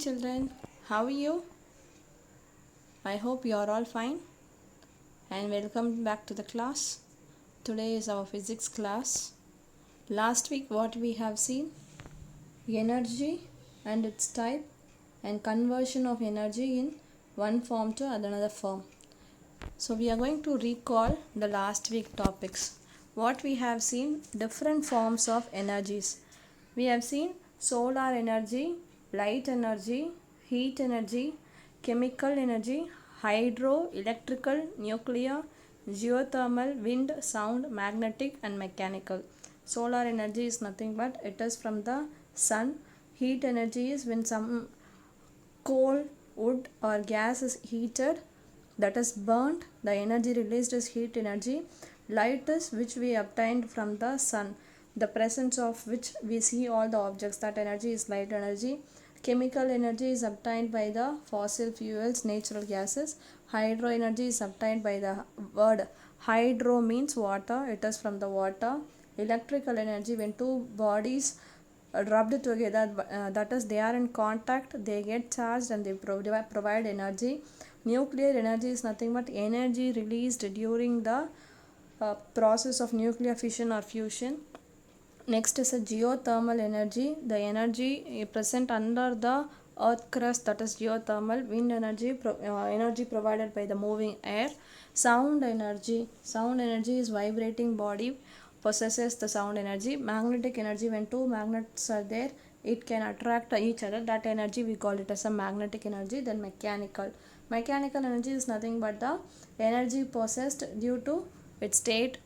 children, how are you? I hope you are all fine and welcome back to the class. Today is our physics class. Last week what we have seen? Energy and its type and conversion of energy in one form to another form. So we are going to recall the last week topics. What we have seen? Different forms of energies. We have seen solar energy, light energy, heat energy, chemical energy, hydro, electrical, nuclear, geothermal, wind, sound, magnetic and mechanical. Solar energy is nothing but it is from the sun. Heat energy is when some coal, wood or gas is heated, that is burnt, the energy released is heat energy. Light is which we obtained from the sun, the presence of which we see all the objects, that energy is light energy. Chemical energy is obtained by the fossil fuels, natural gases. Hydro energy is obtained by the word hydro means water, it is from the water. Electrical energy when two bodies rubbed together, that is they are in contact, they get charged and they provide energy. Nuclear energy is nothing but energy released during the process of nuclear fission or fusion. Next is a geothermal energy, the energy present under the earth crust, that is geothermal. Wind energy, energy provided by the moving air. Sound energy is vibrating body possesses the sound energy. Magnetic energy, when two magnets are there, it can attract each other, that energy we call it as a magnetic energy. Then mechanical energy is nothing but the energy possessed due to its state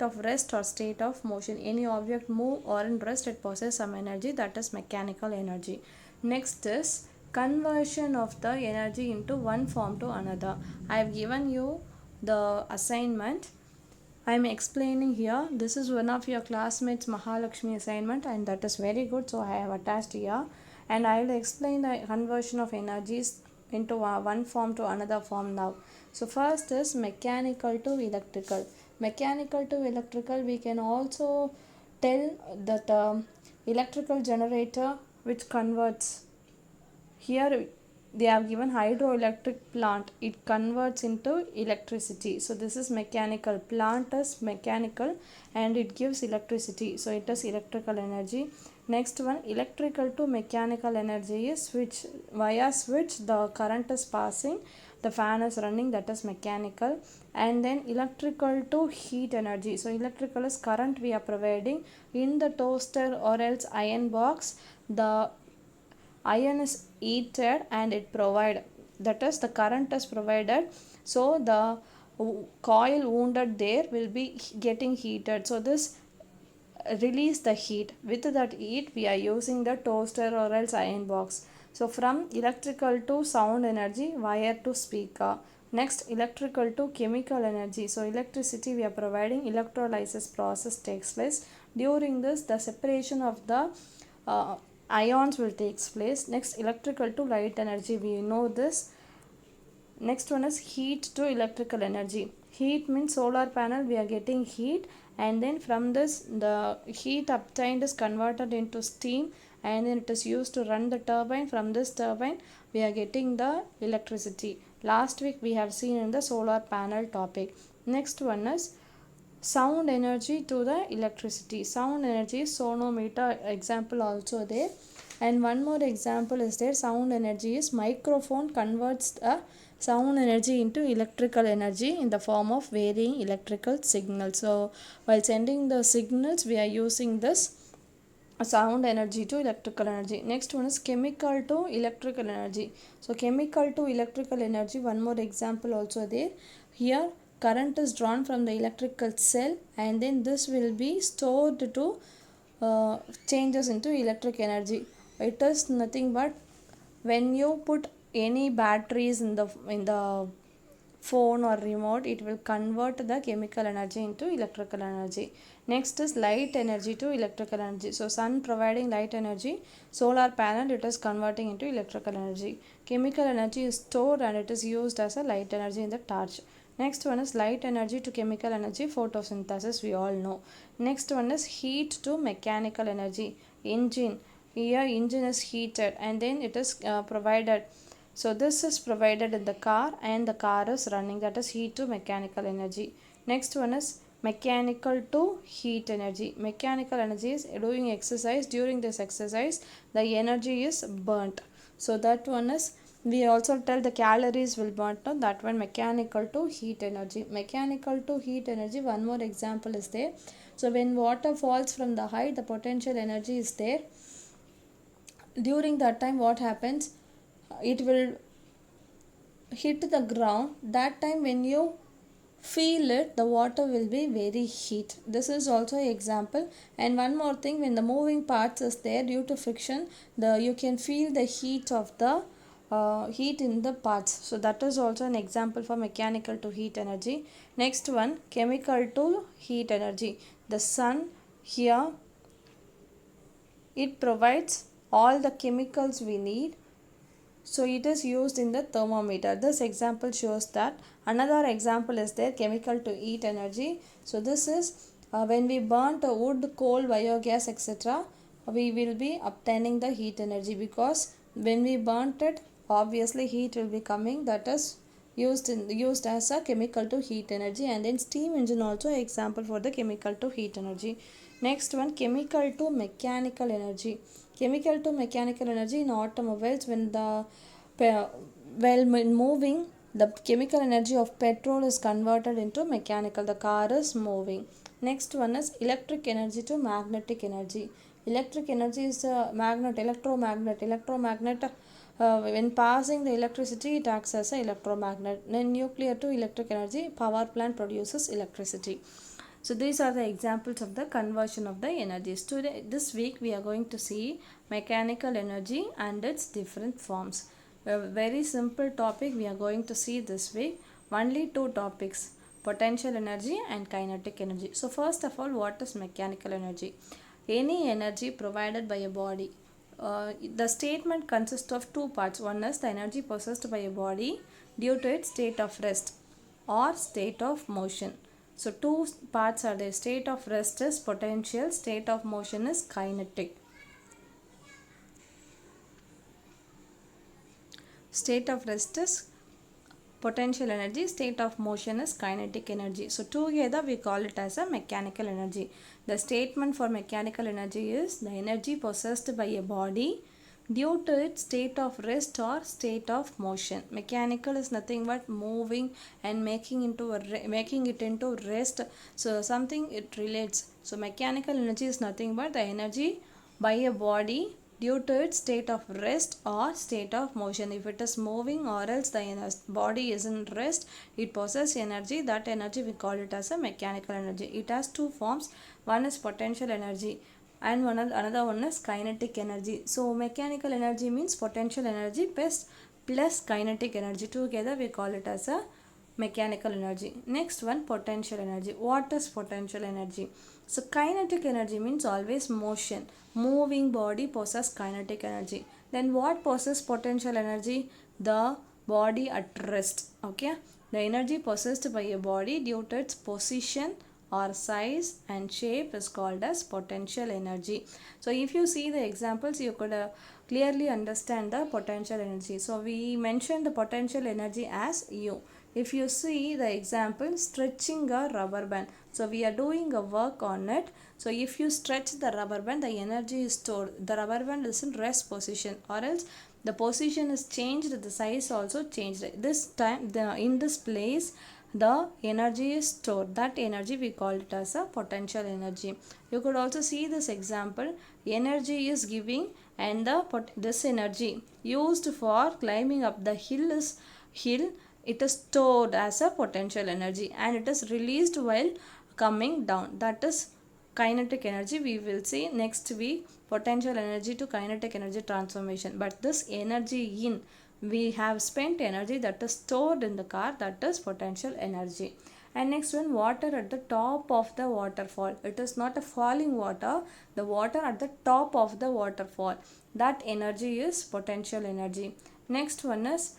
of rest or state of motion. Any object move or in rest, it possesses some energy, that is mechanical energy. Next is conversion of the energy into one form to another. I have given you the assignment. I am explaining here. This is one of your classmates Mahalakshmi assignment and that is very good, so I have attached here and I will explain the conversion of energies into one form to another form now. So first is mechanical to electrical. Mechanical to electrical, we can also tell that electrical generator which converts. Here they have given hydroelectric plant, it converts into electricity. So this is mechanical. Plant is mechanical and it gives electricity, so it is electrical energy. Next one, electrical to mechanical energy is switch, via switch the current is passing, the fan is running, that is mechanical. And then electrical to heat energy, so electrical is current we are providing in the toaster or else iron box, the iron is heated and it provide, that is the current is provided, so the coil wounded there will be getting heated, so this release the heat. With that heat we are using the toaster or else iron box. So from electrical to sound energy, wire to speaker. Next, electrical to chemical energy, so electricity we are providing, electrolysis process takes place. During this the separation of the ions will takes place. Next, electrical to light energy, we know this. Next one is heat to electrical energy. Heat means solar panel we are getting heat and then from this the heat obtained is converted into steam and then it is used to run the turbine. From this turbine we are getting the electricity. Last week we have seen in the solar panel topic. Next one is sound energy to the electricity. Sound energy is sonometer example also there. And one more example is there, sound energy is microphone converts the sound energy into electrical energy in the form of varying electrical signals. So while sending the signals we are using this sound energy to electrical energy. Next one is chemical to electrical energy. So chemical to electrical energy, one more example also there. Here current is drawn from the electrical cell and then this will be stored to changes into electric energy. It is nothing but when you put any batteries in the phone or remote, it will convert the chemical energy into electrical energy. Next is light energy to electrical energy. So sun providing light energy, solar panel it is converting into electrical energy. Chemical energy is stored and it is used as a light energy in the torch. Next one is light energy to chemical energy, photosynthesis we all know. Next one is heat to mechanical energy, engine. here engine is heated and then it is provided. So this is provided in the car and the car is running, that is heat to mechanical energy. Next one is mechanical to heat energy. Mechanical energy is doing exercise. During this exercise the energy is burnt. So that one is, we also tell the calories will burn. No, that one mechanical to heat energy. Mechanical to heat energy, one more example is there. So when water falls from the height, the potential energy is there. During that time what happens, it will hit the ground. That time when you feel it, the water will be very heat. This is also an example. And one more thing, when the moving parts is there, due to friction, you can feel the heat of the heat in the parts. So that is also an example for mechanical to heat energy. Next one, chemical to heat energy. The sun here, it provides all the chemicals we need. So it is used in the thermometer. This example shows that. Another example is there, chemical to heat energy. So this is when we burnt wood, coal, biogas, etc. we will be obtaining the heat energy, because when we burnt it, obviously heat will be coming. That is used as a chemical to heat energy. And then steam engine also example for the chemical to heat energy. Next one, chemical to mechanical energy. Chemical to mechanical energy in automobiles, when the while in moving, the chemical energy of petrol is converted into mechanical. The car is moving. Next one is electric energy to magnetic energy. Electric energy is a magnet, electromagnet. Electromagnet, when passing the electricity, it acts as an electromagnet. Then nuclear to electric energy, power plant produces electricity. So these are the examples of the conversion of the energies. Today, this week we are going to see mechanical energy and its different forms. A very simple topic we are going to see this week. Only two topics, potential energy and kinetic energy. So first of all, what is mechanical energy? Any energy provided by a body. The statement consists of two parts. One is the energy possessed by a body due to its state of rest or state of motion. So two parts are there. State of rest is potential, state of motion is kinetic. State of rest is potential energy, state of motion is kinetic energy. So together we call it as a mechanical energy. The statement for mechanical energy is the energy possessed by a body due to its state of rest or state of motion. Mechanical is nothing but moving and making it into rest. So something it relates. So mechanical energy is nothing but the energy by a body due to its state of rest or state of motion. If it is moving or else the body is in rest, it possesses energy. That energy we call it as a mechanical energy. It has two forms. One is potential energy and another one is kinetic energy. So mechanical energy means potential energy plus kinetic energy. Together we call it as a mechanical energy. Next one, potential energy. What is potential energy? So kinetic energy means always motion. Moving body possesses kinetic energy. Then what possesses potential energy? The body at rest. Okay. The energy possessed by a body due to its position or size and shape is called as potential energy. So if you see the examples, you could clearly understand the potential energy. So we mentioned the potential energy as U. If you see the example, stretching a rubber band. So we are doing a work on it. So if you stretch the rubber band, the energy is stored. The rubber band is in rest position, or else the position is changed, the size also changed. This time, in this place, the energy is stored. That energy we call it as a potential energy. You could also see this example. Energy is giving, and this energy used for climbing up the hill it is stored as a potential energy, and it is released while coming down. That is kinetic energy. We will see next week potential energy to kinetic energy transformation. But this energy we have spent energy that is stored in the car, that is potential energy. And next one, water at the top of the waterfall. It is not a falling water, the water at the top of the waterfall, that energy is potential energy. Next one is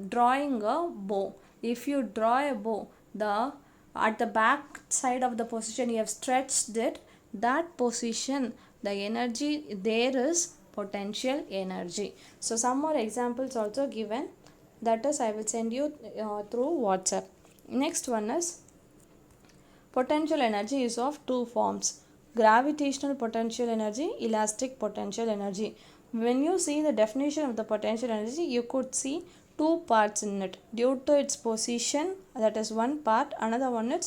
drawing a bow. If you draw a bow, at the back side of the position you have stretched it, that position, the energy there is potential energy. So some more examples also given, that is I will send you through WhatsApp. Next one is potential energy is of two forms: gravitational potential energy, elastic potential energy. When you see the definition of the potential energy, you could see two parts in it. Due to its position, that is one part, another one is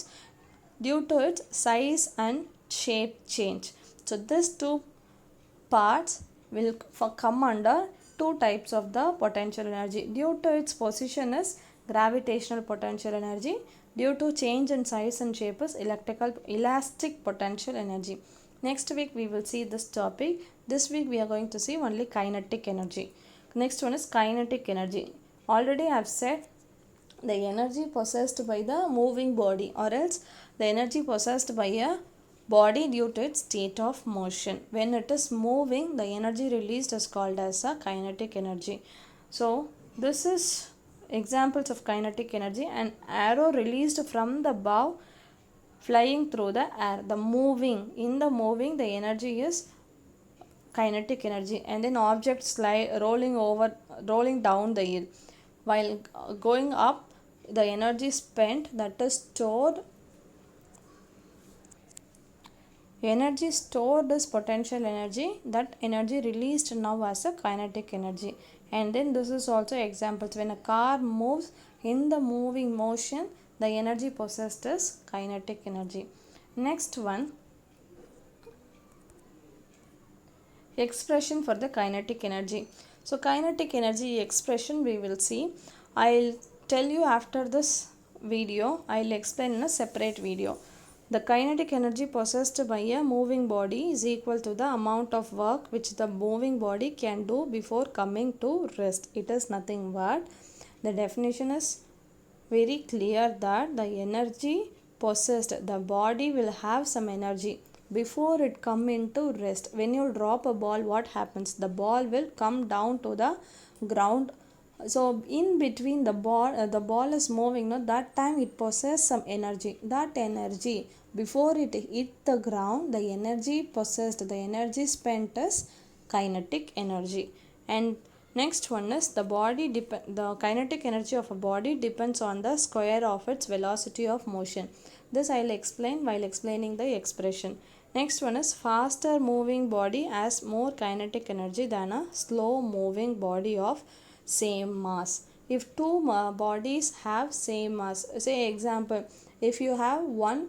due to its size and shape change. So these two parts will come under two types of the potential energy. Due to its position is gravitational potential energy. Due to change in size and shape is elastic potential energy. Next week we will see this topic. This week we are going to see only kinetic energy. Next one is kinetic energy. Already I have said the energy possessed by the moving body, or else the energy possessed by a body due to its state of motion. When it is moving, the energy released is called as a kinetic energy. So this is examples of kinetic energy. An arrow released from the bow flying through the air. The moving, in the moving, the energy is kinetic energy. And then objects rolling down the hill. While going up, the energy spent, that is stored is potential energy. That energy released now as a kinetic energy. And then this is also examples. When a car moves, in the moving motion, the energy possessed is kinetic energy. Next one, expression for the kinetic energy. So kinetic energy expression we will see. I'll tell you after this video. I'll explain in a separate video. The kinetic energy possessed by a moving body is equal to the amount of work which the moving body can do before coming to rest. It is nothing but, the definition is very clear, that the energy possessed, the body will have some energy before it come into rest. When you drop a ball, what happens? The ball will come down to the ground. So in between the ball is moving, no, that time it possesses some energy. That energy, before it hit the ground, the energy possessed, the energy spent is kinetic energy. And next one is the kinetic energy of a body depends on the square of its velocity of motion. This I will explain while explaining the expression. Next one is faster moving body has more kinetic energy than a slow moving body of same mass. If two bodies have same mass, say example, if you have one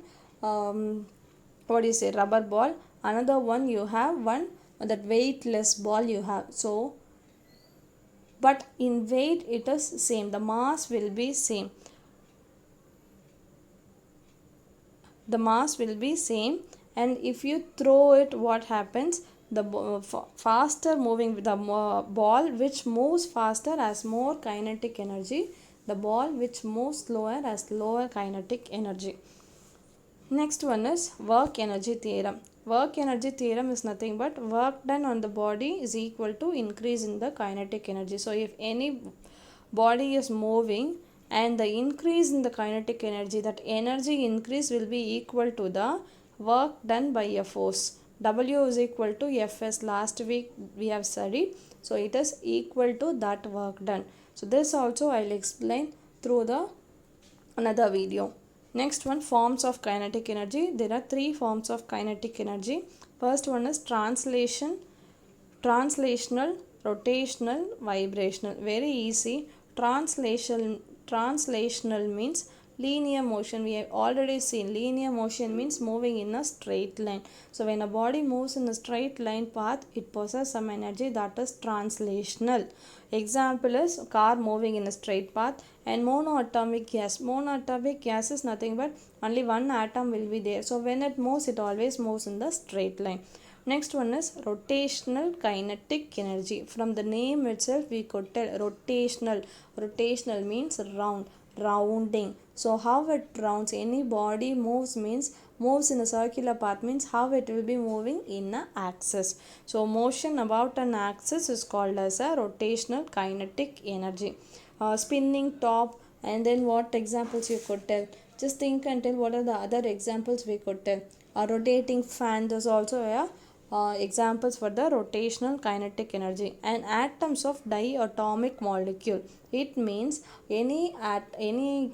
rubber ball, another one you have one that weightless ball you have. So but in weight it is same, the mass will be same, and if you throw it, what happens? The faster moving, the ball which moves faster has more kinetic energy, the ball which moves slower has lower kinetic energy. Next one is work energy theorem. Work energy theorem is nothing but work done on the body is equal to increase in the kinetic energy. So if any body is moving and the increase in the kinetic energy, that energy increase will be equal to the work done by a force. W is equal to Fs. Last week we have studied. So it is equal to that work done. So this also I will explain through the another video. Next one, forms of kinetic energy. There are three forms of kinetic energy. First one is translational, rotational, vibrational. Very easy. Translational means linear motion. We have already seen linear motion means moving in a straight line. So when a body moves in a straight line path, it possesses some energy, that is translational. Example is car moving in a straight path. And monoatomic gas. Monoatomic gas is nothing but only one atom will be there. So when it moves, it always moves in the straight line. Next one is rotational kinetic energy. From the name itself we could tell rotational. Rotational means round, rounding. So how it rounds, any body moves means moves in a circular path means how it will be moving in an axis. So motion about an axis is called as a rotational kinetic energy. Spinning top, and then what examples you could tell? Just think and tell what are the other examples we could tell. A rotating fan, there's also a examples for the rotational kinetic energy. And atoms of diatomic molecule, it means any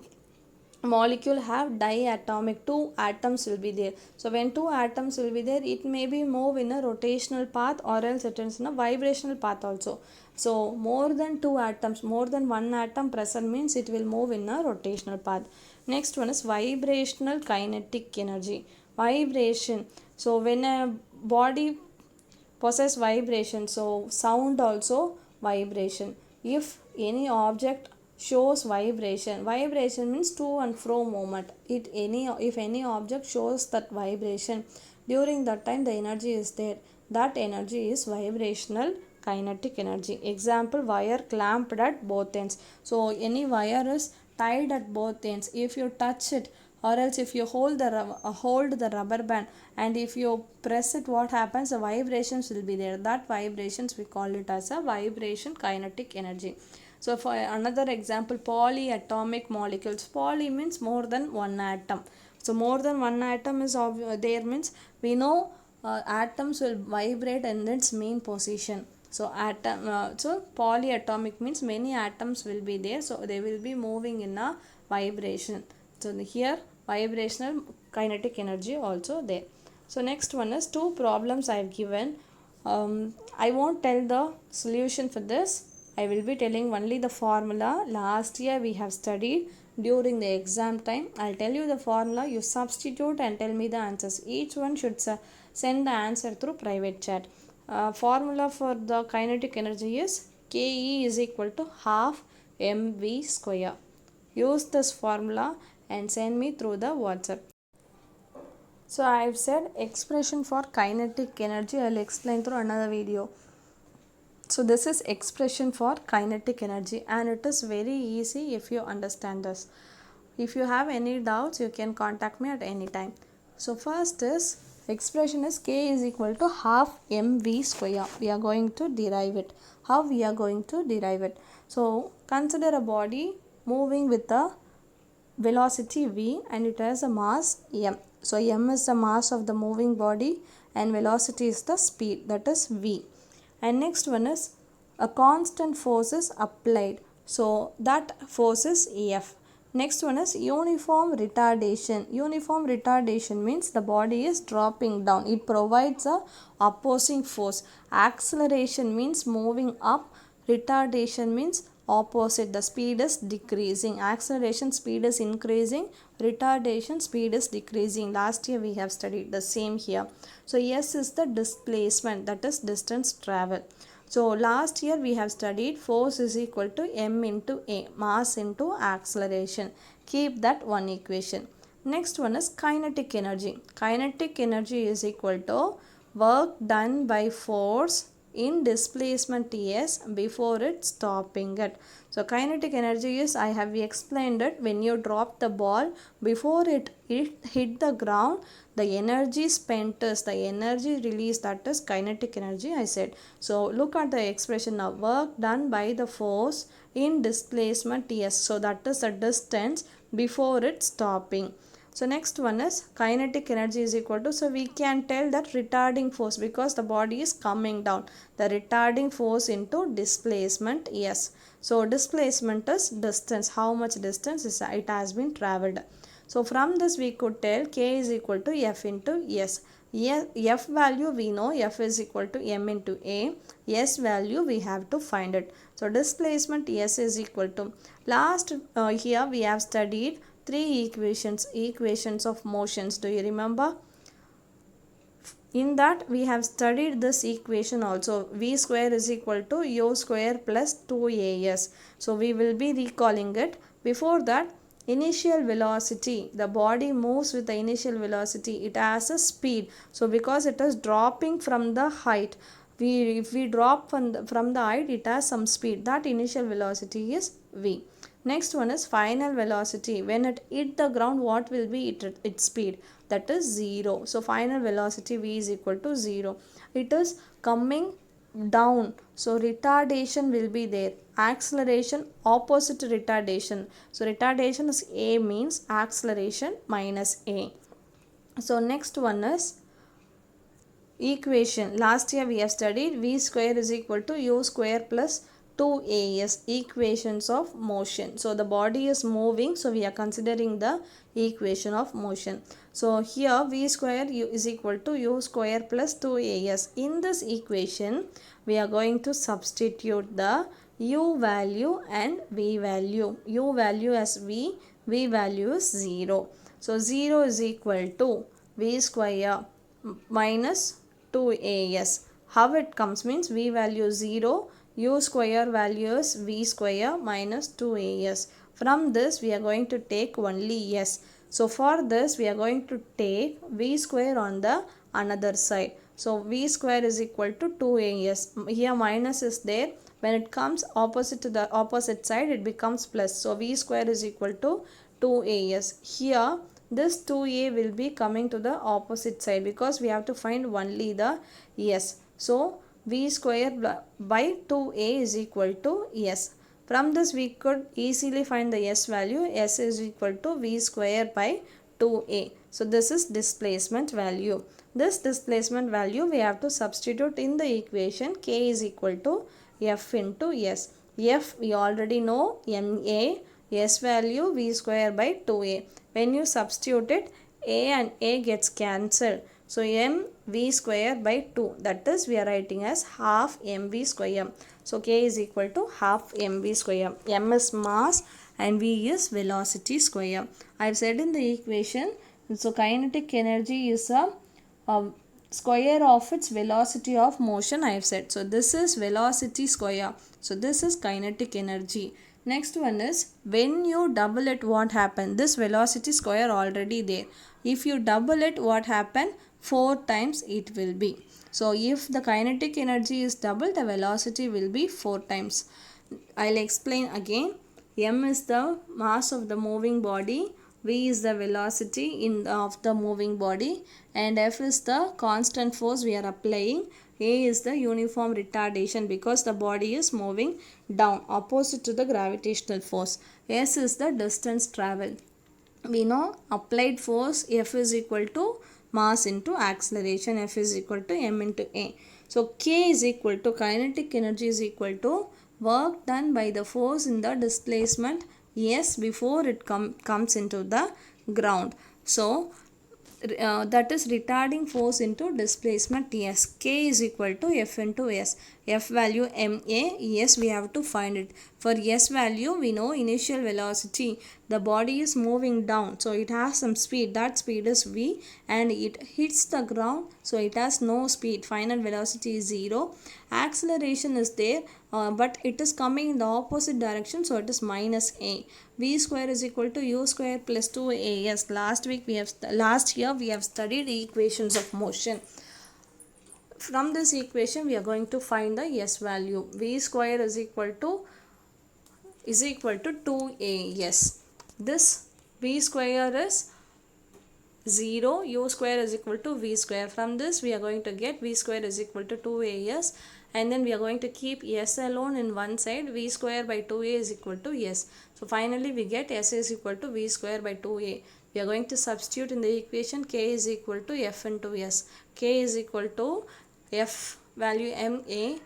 molecule have diatomic, two atoms will be there. So when two atoms will be there, it may be move in a rotational path or else it is in a vibrational path also. So more than two atoms, more than one atom present means it will move in a rotational path. Next one is vibrational kinetic energy. Vibration, so when a body possess vibration, so sound also vibration. If any object shows vibration, vibration means to and fro movement. If any object shows that vibration, during that time the energy is there, that energy is vibrational kinetic energy. Example, wire clamped at both ends. So any wire is tied at both ends. If you touch it or else if you hold the rubber band and if you press it, what happens, the vibrations will be there. That vibrations we call it as a vibration kinetic energy. So for another example, polyatomic molecules. Poly means more than one atom. So more than one atom is there means we know atoms will vibrate in its main position. So so polyatomic means many atoms will be there, so they will be moving in a vibration. So here vibrational kinetic energy also there. So next one is two problems I have given. I won't tell the solution for this. I will be telling only the formula. Last year we have studied during the exam time. I'll tell you the formula. You substitute and tell me the answers. Each one should send the answer through private chat. Formula for the kinetic energy is Ke is equal to half mv square. Use this formula and send me through the WhatsApp. So I have said expression for kinetic energy. I will explain through another video. So this is expression for kinetic energy and it is very easy if you understand this. If you have any doubts, you can contact me at any time. So first is expression is K is equal to half mv square. We are going to derive it. How we are going to derive it? So consider a body moving with a velocity v and it has a mass m. So m is the mass of the moving body and velocity is the speed, that is v. And next one is a constant force is applied, so that force is F. Next one is uniform retardation. Uniform retardation means the body is dropping down. It provides a opposing force. Acceleration means moving up. Retardation means opposite. The speed is decreasing. Acceleration speed is increasing. Retardation speed is decreasing. Last year we have studied the same here. So S is the displacement, that is distance travel. So last year we have studied force is equal to m into a, mass into acceleration. Keep that one equation. Next one is kinetic energy. Kinetic energy is equal to work done by force in displacement S before it stopping it. So kinetic energy is, I have explained it, when you drop the ball, before it hit the ground, the energy spent is the energy released, that is kinetic energy I said. So look at the expression now, work done by the force in displacement S. So that is the distance before it stopping. So next one is kinetic energy is equal to, so we can tell that retarding force because the body is coming down. The retarding force into displacement S. So displacement is distance, how much distance is it has been travelled. So from this we could tell K is equal to F into S. F value we know, F is equal to M into A. S value we have to find it. So displacement S is equal to, last here we have studied three equations of motions. Do you remember? In that we have studied this equation also. V square is equal to U square plus 2AS. So we will be recalling it. Before that, initial velocity, the body moves with the initial velocity. It has a speed. So because it is dropping from the height, if we drop from the height, it has some speed. That initial velocity is V. Next one is final velocity. When it hit the ground, what will be its speed? That is 0. So final velocity V is equal to 0. It is coming down. So retardation will be there. Acceleration opposite to retardation. So retardation is A means acceleration minus A. So next one is equation, last year we have studied v square is equal to u square plus 2as, equations of motion. So the body is moving, so we are considering the equation of motion. So here v square is equal to u square plus 2as. In this equation we are going to substitute the u value and v value. U value as v value is 0. So 0 is equal to v square minus 2as. How it comes means v value is 0, u square value is v square minus 2as. From this we are going to take only s. So for this we are going to take v square on the another side. So v square is equal to 2as. Here minus is there. When it comes opposite to the opposite side, it becomes plus. So v square is equal to 2as. Here this 2a will be coming to the opposite side because we have to find only the s. So v square by 2a is equal to s. From this we could easily find the s value. S is equal to v square by 2a. So this is displacement value. This displacement value we have to substitute in the equation. K is equal to F into S. F we already know, ma, S value v square by 2a. When you substitute it, a and a gets cancelled. So m v square by 2, that is we are writing as half mv square. So k is equal to half mv square. M is mass and v is velocity square. I have said in the equation, so kinetic energy is a square of its velocity of motion, I have said. So this is velocity square. So this is kinetic energy. Next one is when you double it, what happened? This velocity square already there. If you double it, what happened? 4 times it will be. So if the kinetic energy is double, the velocity will be 4 times. I'll explain again. M is the mass of the moving body. V is the velocity of the moving body, and F is the constant force we are applying. A is the uniform retardation because the body is moving down opposite to the gravitational force. S is the distance travel. We know applied force F is equal to mass into acceleration. F is equal to m into a. So K is equal to kinetic energy is equal to work done by the force in the displacement S before it comes into the ground. So that is retarding force into displacement S. K is equal to F into S. F value ma, S we have to find it. For S value we know initial velocity. The body is moving down, so it has some speed. That speed is v, and it hits the ground, so it has no speed. Final velocity is 0. Acceleration is there, but it is coming in the opposite direction, so it is minus a. V square is equal to u square plus 2as. Last year we have studied equations of motion. From this equation we are going to find the s value. V square is equal to 2as. This v square is 0, u square is equal to v square. From this we are going to get v square is equal to 2as, and then we are going to keep s alone in one side. V square by 2a is equal to s. So finally we get s is equal to v square by 2a. We are going to substitute in the equation. K is equal to F into S. K is equal to F value ma,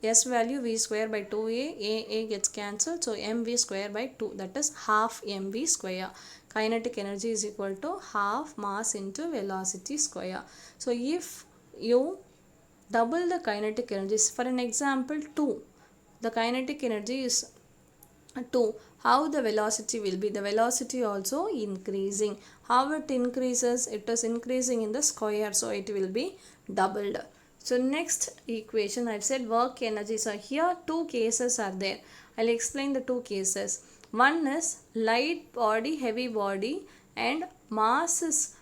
S value v square by 2a, a gets cancelled, so mv square by 2, that is half mv square. Kinetic energy is equal to half mass into velocity square. So if you double the kinetic energy, for an example 2, the kinetic energy is 2, how the velocity will be? The velocity also increasing. How it increases? It is increasing in the square, so it will be doubled. So next equation, I've said work energy. So here 2 cases are there. I'll explain the 2 cases. One is light body, heavy body, and mass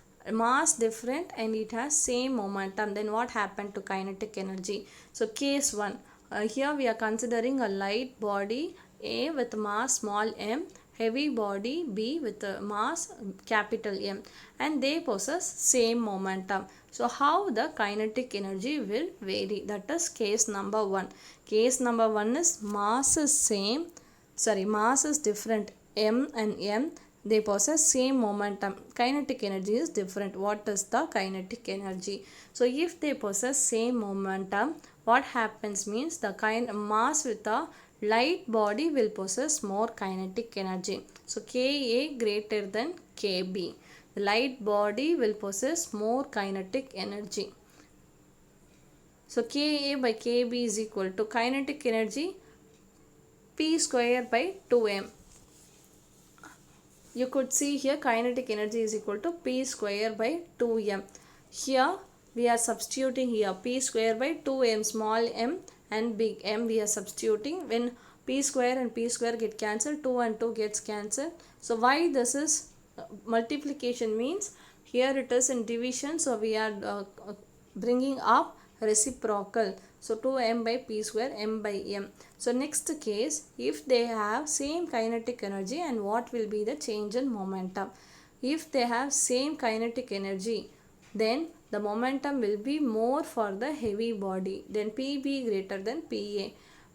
different and it has same momentum. Then what happened to kinetic energy? So case 1, here we are considering a light body A with mass small m, heavy body B with mass capital M, and they possess same momentum. So how the kinetic energy will vary? That is case number 1. Case number 1 is mass is different, m and m, they possess same momentum. Kinetic energy is different. What is the kinetic energy? So if they possess same momentum, what happens means the mass with a light body will possess more kinetic energy. So Ka greater than Kb. The light body will possess more kinetic energy. So Ka by Kb is equal to kinetic energy P square by 2m. You could see here kinetic energy is equal to P square by 2m. Here we are substituting here P square by 2m, small m and big M we are substituting. When P square and P square get cancelled, 2 and 2 gets cancelled. So why this is multiplication means here it is in division, so we are bringing up reciprocal. So 2m by P square, m by m. So next case, if they have same kinetic energy, and what will be the change in momentum? If they have same kinetic energy, then the momentum will be more for the heavy body. Then Pb greater than Pa.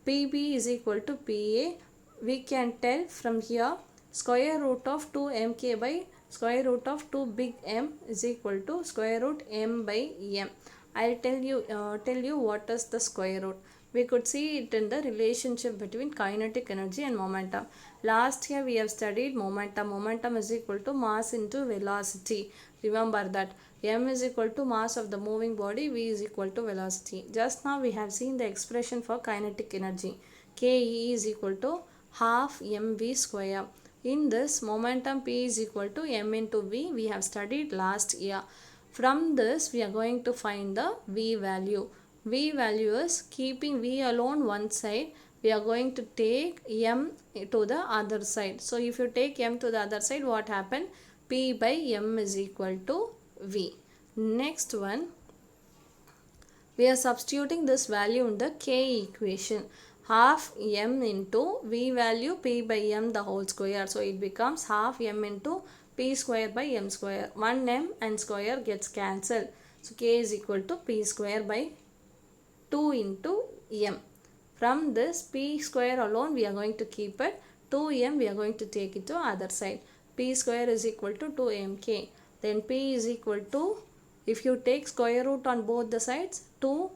Pb is equal to Pa. We can tell from here square root of 2 mk by square root of 2 big M is equal to square root m by m. I'll tell you what is the square root. We could see it in the relationship between kinetic energy and momentum. Last year we have studied momentum. Momentum is equal to mass into velocity. Remember that m is equal to mass of the moving body, v is equal to velocity. Just now we have seen the expression for kinetic energy. Ke is equal to half mv square. In this, momentum P is equal to m into v. We have studied last year. From this, we are going to find the V value. V value is keeping V alone one side. We are going to take M to the other side. So, if you take M to the other side, what happened? P by M is equal to V. Next one, we are substituting this value in the K equation. Half M into V value P by M the whole square. So, it becomes half M into P square by M square. 1m and square gets cancelled. So K is equal to P square by 2 into M. From this P square alone we are going to keep it. 2m we are going to take it to other side. P square is equal to 2mk. Then P is equal to, if you take square root on both the sides, 2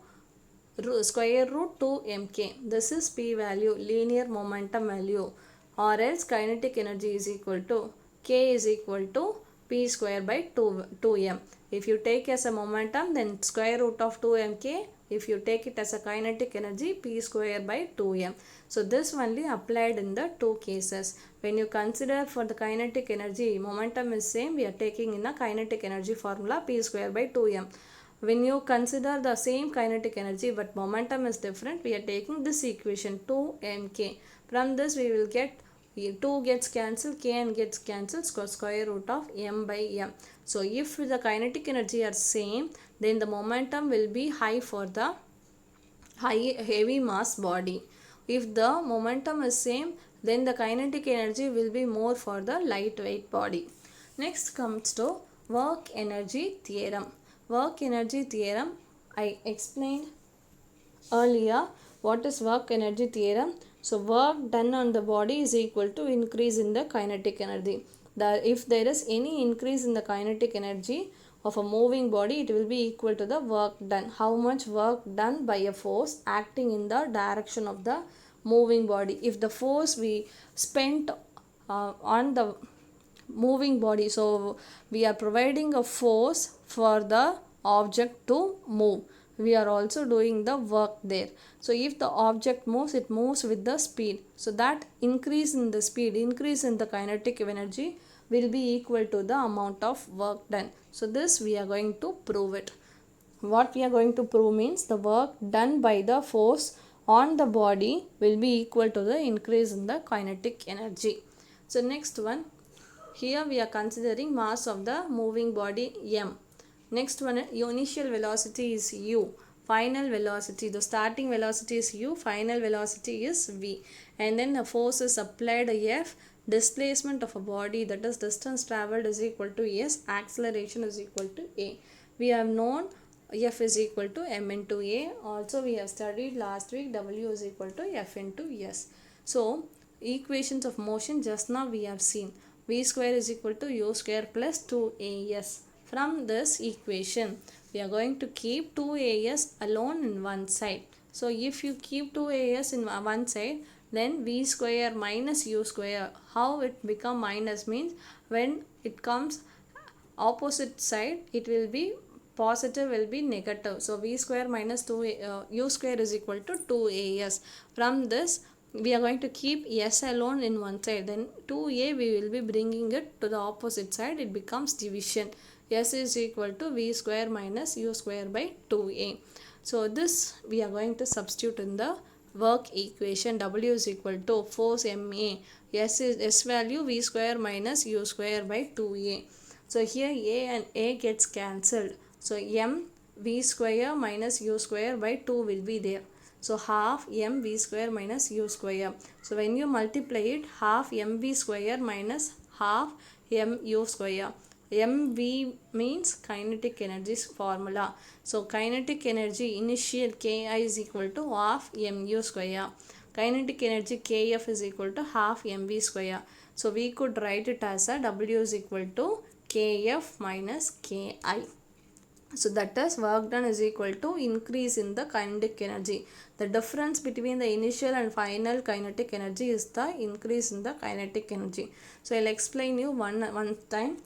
square root 2mk. This is P value, linear momentum value. Or else kinetic energy is equal to K is equal to P square by 2m. If you take as a momentum, then square root of 2mk. If you take it as a kinetic energy, P square by 2m. So this only applied in the two cases. When you consider for the kinetic energy, momentum is same. We are taking in a kinetic energy formula P square by 2m. When you consider the same kinetic energy but momentum is different, we are taking this equation 2mk. From this we will get 2 gets cancelled, kn gets cancelled, square root of m by m. So if the kinetic energy are same, then the momentum will be high for the heavy mass body. If the momentum is same, then the kinetic energy will be more for the lightweight body. Next comes to work energy theorem. Work energy theorem, I explained earlier what is work energy theorem. So work done on the body is equal to increase in the kinetic energy. If there is any increase in the kinetic energy of a moving body, it will be equal to the work done. How much work done by a force acting in the direction of the moving body. If the force we spent on the moving body, so we are providing a force for the object to move, we are also doing the work there. So if the object moves, it moves with the speed. So that increase in the speed, increase in the kinetic energy will be equal to the amount of work done. So this we are going to prove it. What we are going to prove means the work done by the force on the body will be equal to the increase in the kinetic energy. So next one, here we are considering mass of the moving body m. Next one, initial velocity is u, final velocity, the starting velocity is u, final velocity is v, and then the force is applied f, displacement of a body, that is distance traveled, is equal to s, acceleration is equal to a. We have known f is equal to m into a. Also we have studied last week w is equal to f into s. So equations of motion just now we have seen. V square is equal to U square plus 2AS. From this equation, we are going to keep 2AS alone in one side. So if you keep 2AS in one side, then V square minus U square, how it become minus means when it comes opposite side, it will be positive, will be negative. So V square minus 2 U square is equal to 2AS. From this, we are going to keep S alone in one side, then 2A we will be bringing it to the opposite side, it becomes division. S is equal to V square minus U square by 2A. So this we are going to substitute in the work equation. W is equal to force MA. S value V square minus U square by 2A. So here A and A gets cancelled. So M V square minus U square by 2 will be there. So half M V square minus U square. So when you multiply it, half M V square minus half M U square. MV means kinetic energy formula. So kinetic energy initial Ki is equal to half Mu square. Kinetic energy Kf is equal to half Mv square. So we could write it as a W is equal to Kf minus Ki. So that is work done is equal to increase in the kinetic energy. The difference between the initial and final kinetic energy is the increase in the kinetic energy. So I'll explain you one time.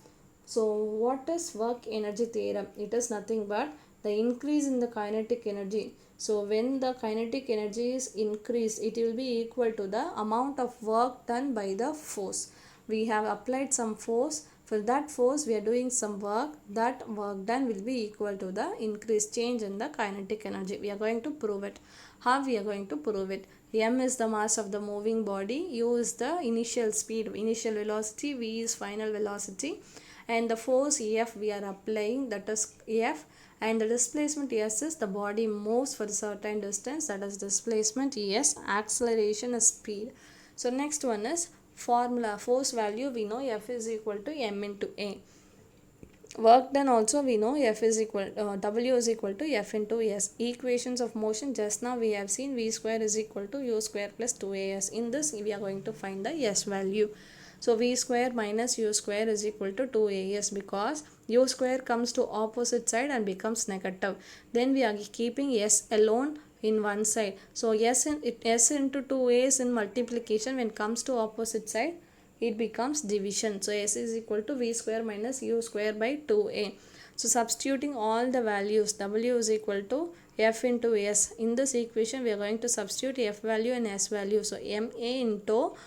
So what is work energy theorem? It is nothing but the increase in the kinetic energy. So when the kinetic energy is increased, it will be equal to the amount of work done by the force. We have applied some force. For that force we are doing some work. That work done will be equal to the increased change in the kinetic energy. We are going to prove it. How we are going to prove it? M is the mass of the moving body. U is the initial speed, initial velocity. V is final velocity. And the force F we are applying, that is F, and the displacement S is the body moves for a certain distance, that is displacement S, acceleration is speed. So next one is formula. Force value we know F is equal to M into A. Work done also we know F is equal W is equal to F into S. Equations of motion just now we have seen V square is equal to U square plus 2AS. In this we are going to find the S value. So V square minus U square is equal to 2AS because U square comes to opposite side and becomes negative. Then we are keeping S alone in one side. So S into 2A in multiplication, when comes to opposite side, it becomes division. So S is equal to V square minus U square by 2A. So substituting all the values, W is equal to F into S. In this equation we are going to substitute F value and S value. So MA into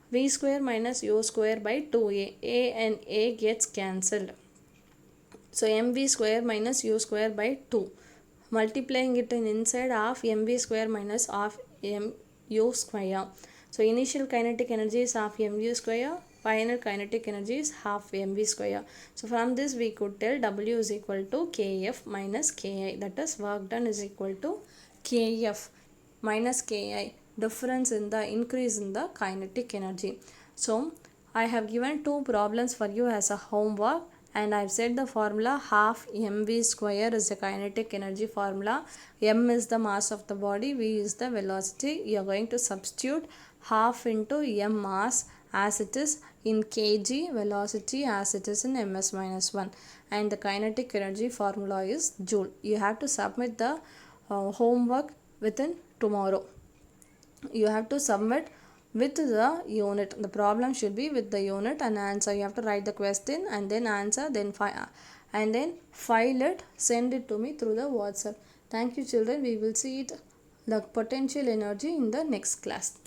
V square minus U square by 2A. A and A gets cancelled. So MV square minus U square by 2. Multiplying it in inside, half MV square minus half MU square. So initial kinetic energy is half MU square. Final kinetic energy is half MV square. So from this we could tell W is equal to Kf minus Ki. That is work done is equal to Kf minus Ki. Difference in the increase in the kinetic energy. So I have given two problems for you as a homework, and I've said the formula half mv square is the kinetic energy formula. M is the mass of the body, V is the velocity. You are going to substitute half into M mass as it is in kg, velocity as it is in ms minus 1, and the kinetic energy formula is joule. You have to submit the homework within tomorrow. You have to submit with the unit. The problem should be with the unit and answer. You have to write the question and then answer, then file it, send it to me through the WhatsApp. Thank you children. We will see it, the potential energy, in the next class.